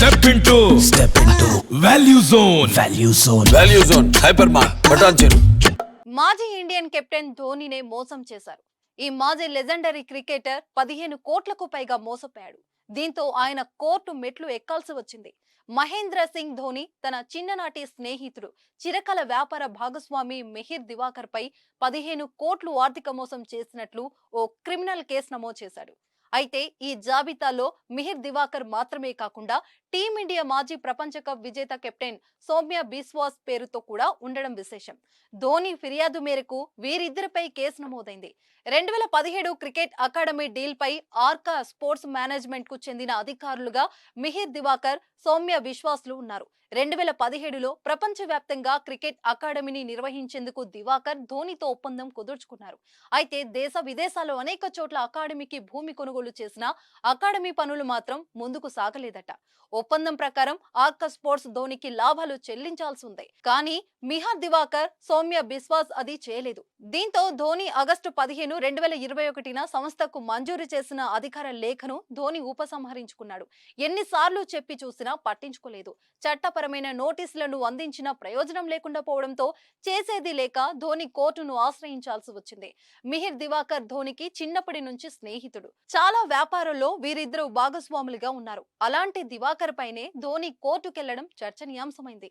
Step into Value Zone. Value Zone. Hypermart. బటాన్ చెరు. మాజీ Indian captain ధోనీనే మోసం చేశారు. ఈ మాజీ లెజెండరీ క్రికెటర్ 15 కోట్లకు పైగా మోసపోయాడు. దీంతో ఆయన కోర్టు మెట్లు ఎక్కాల్సి వచ్చింది. మహేంద్ర సింగ్ ధోని తన చిన్ననాటి స్నేహితుడు చిరకాల వ్యాపార భాగస్వామి మిహిర్ దివాకర్ పై 15 కోట్లు ఆర్థిక మోసం చేసినట్లు ఓ క్రిమినల్ కేసు నమోదు చేశాడు. అయితే ఈ జాబితాలో మిహిర్ దివాకర్ మాత్రమే కాకుండా టీమిండియా మాజీ ప్రపంచ కప్ విజేత కెప్టెన్ సౌమ్య బిస్వాస్ పేరుతో కూడా ఉండడం విశేషం. ధోని ఫిర్యాదు మేరకు వీరిద్దరిపై కేసు నమోదైంది. 2017 క్రికెట్ అకాడమీ డీల్ పై ఆర్కా స్పోర్ట్స్ మేనేజ్మెంట్ కు చెందిన అధికారులుగా మిహిర్ దివాకర్, సౌమ్య బిశ్వాస్లు ఉన్నారు. 2017లో ప్రపంచవ్యాప్తంగా క్రికెట్ అకాడమీని నిర్వహించేందుకు దివాకర్ ధోనితో ఒప్పందం కుదుర్చుకున్నారు. అయితే దేశ విదేశాల్లో అనేక చోట్ల అకాడమీకి భూమి కొనుగోలు చేసిన అకాడమీ పనులు మాత్రం ముందుకు సాగలేదట. ఒప్పందం ప్రకారం ఆర్కా స్పోర్ట్స్ ధోనికి లాభాలు చెల్లించాల్సి ఉంది. కానీ మిహిర్ దివాకర్, సౌమ్య బిశ్వాస్ అది చేయలేదు. దీంతో ధోని ఆగస్టు 15, 2021న సంస్థకు మంజూరు చేసిన అధికార లేఖను ధోని ఉపసంహరించుకున్నాడు. ఎన్నిసార్లు చెప్పి చూసినా పట్టించుకోలేదు. చట్టపరమైన నోటీసులను అందించిన ప్రయోజనం లేకుండా పోవడంతో చేసేది లేక ధోని కోర్టును ఆశ్రయించాల్సి వచ్చింది. మిహిర్ దివాకర్ ధోనికి చిన్నప్పటి నుంచి స్నేహితుడు. చాలా వ్యాపారాల్లో వీరిద్దరూ భాగస్వాములుగా ఉన్నారు. అలాంటి దివాకర్ పైనే ధోని కోర్టుకెళ్లడం చర్చనీయాంశమైంది.